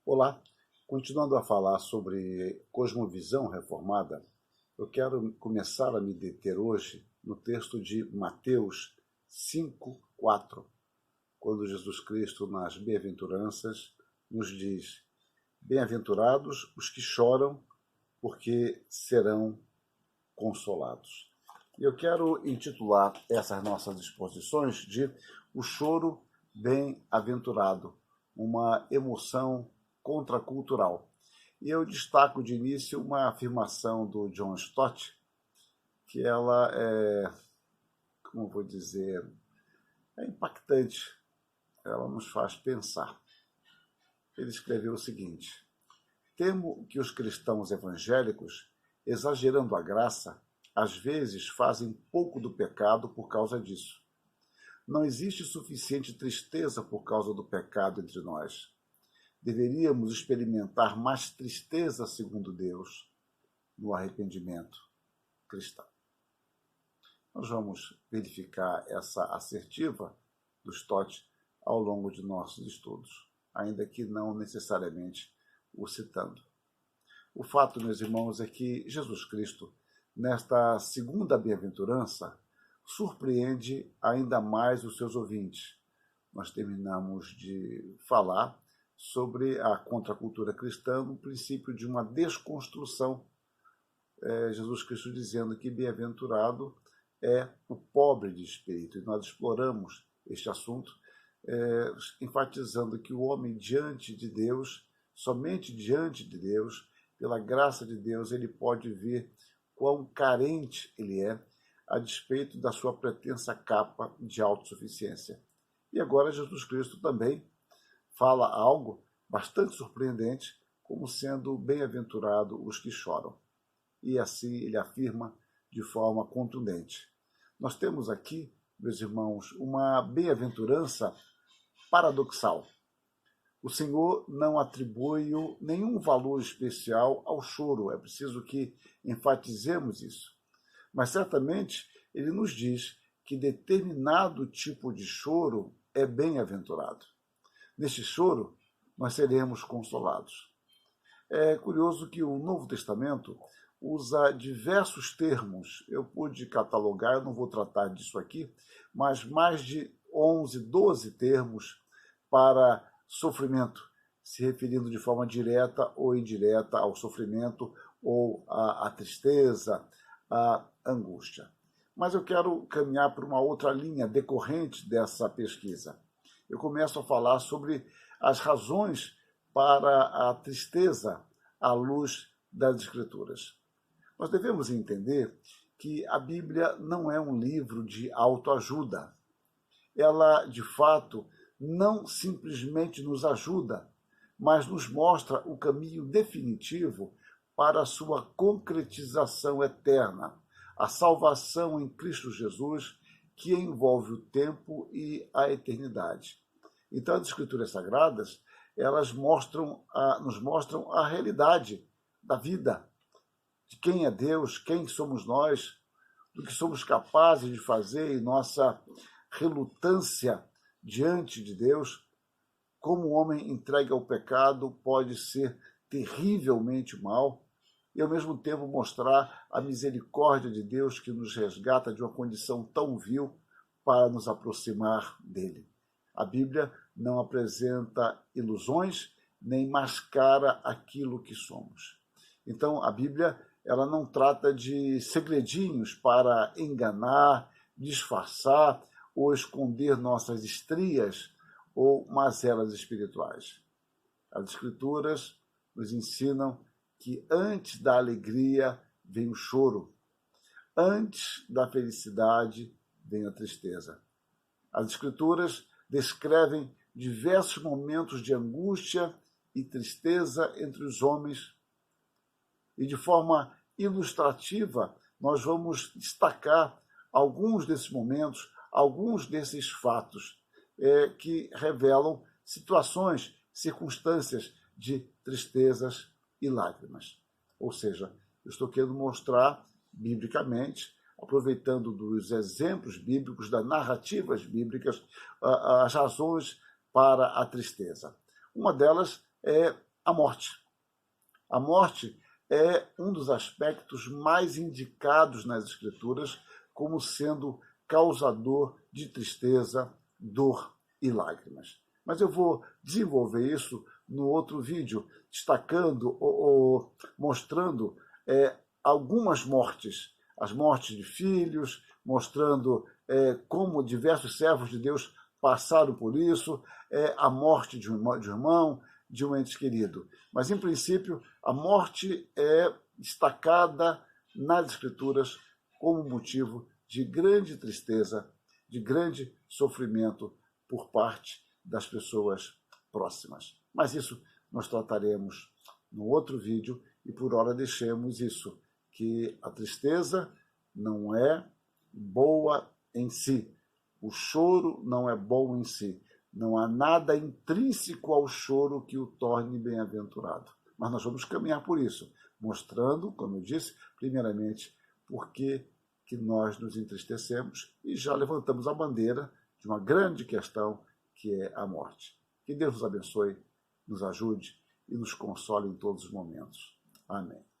Olá, continuando a falar sobre cosmovisão reformada, eu quero começar a me deter hoje no texto de Mateus 5:4, quando Jesus Cristo, nas bem-aventuranças, nos diz: Bem-aventurados os que choram, porque serão consolados. E eu quero intitular essas nossas exposições de O Choro Bem-aventurado, uma emoção contracultural. E eu destaco de início uma afirmação do John Stott, que ela como vou dizer, é impactante, ela nos faz pensar. Ele escreveu o seguinte: temo que os cristãos evangélicos, exagerando a graça, às vezes fazem pouco do pecado por causa disso. Não existe suficiente tristeza por causa do pecado entre nós. Deveríamos experimentar mais tristeza, segundo Deus, no arrependimento cristão. Nós vamos verificar essa assertiva do Stott ao longo de nossos estudos, ainda que não necessariamente o citando. O fato, meus irmãos, é que Jesus Cristo, nesta segunda bem-aventurança, surpreende ainda mais os seus ouvintes. Nós terminamos de falar sobre a contracultura cristã no princípio de uma desconstrução. Jesus Cristo dizendo que bem-aventurado é o pobre de espírito. E nós exploramos este assunto, enfatizando que o homem diante de Deus, somente diante de Deus, pela graça de Deus, ele pode ver quão carente ele é, a despeito da sua pretensa capa de autossuficiência. E agora Jesus Cristo também fala algo bastante surpreendente, como sendo bem-aventurado os que choram. E assim ele afirma de forma contundente. Nós temos aqui, meus irmãos, uma bem-aventurança paradoxal. O Senhor não atribui nenhum valor especial ao choro, é preciso que enfatizemos isso. Mas certamente ele nos diz que determinado tipo de choro é bem-aventurado. Neste choro, nós seremos consolados. É curioso que o Novo Testamento usa diversos termos. Eu pude catalogar, eu não vou tratar disso aqui, mas mais de 11, 12 termos para sofrimento, se referindo de forma direta ou indireta ao sofrimento ou à tristeza, à angústia. Mas eu quero caminhar para uma outra linha decorrente dessa pesquisa. Eu começo a falar sobre as razões para a tristeza à luz das Escrituras. Nós devemos entender que a Bíblia não é um livro de autoajuda. Ela, de fato, não simplesmente nos ajuda, mas nos mostra o caminho definitivo para a sua concretização eterna, a salvação em Cristo Jesus, que envolve o tempo e a eternidade. Então, as Escrituras Sagradas, elas nos mostram a realidade da vida, de quem é Deus, quem somos nós, do que somos capazes de fazer em nossa relutância diante de Deus, como o homem entregue ao pecado pode ser terrivelmente mal, e ao mesmo tempo mostrar a misericórdia de Deus que nos resgata de uma condição tão vil para nos aproximar dele. A Bíblia não apresenta ilusões, nem mascara aquilo que somos. Então, a Bíblia ela não trata de segredinhos para enganar, disfarçar ou esconder nossas estrias ou mazelas espirituais. As Escrituras nos ensinam que antes da alegria vem o choro, antes da felicidade vem a tristeza. As Escrituras descrevem diversos momentos de angústia e tristeza entre os homens, e de forma ilustrativa nós vamos destacar alguns desses momentos, alguns desses fatos que revelam situações, circunstâncias de tristezas e lágrimas. Ou seja, eu estou querendo mostrar biblicamente, aproveitando dos exemplos bíblicos, das narrativas bíblicas, as razões para a tristeza. Uma delas é a morte. A morte é um dos aspectos mais indicados nas Escrituras como sendo causador de tristeza, dor e lágrimas. Mas eu vou desenvolver isso no outro vídeo, destacando ou mostrando algumas mortes, as mortes de filhos, mostrando como diversos servos de Deus passaram por isso, a morte de um irmão, de um ente querido. Mas, em princípio, a morte é destacada nas Escrituras como motivo de grande tristeza, de grande sofrimento por parte das pessoas próximas. Mas isso nós trataremos no outro vídeo e por hora deixemos isso, que a tristeza não é boa em si, o choro não é bom em si, não há nada intrínseco ao choro que o torne bem-aventurado. Mas nós vamos caminhar por isso, mostrando, como eu disse, primeiramente, por que nós nos entristecemos e já levantamos a bandeira de uma grande questão, que é a morte. Que Deus nos abençoe, nos ajude e nos console em todos os momentos. Amém.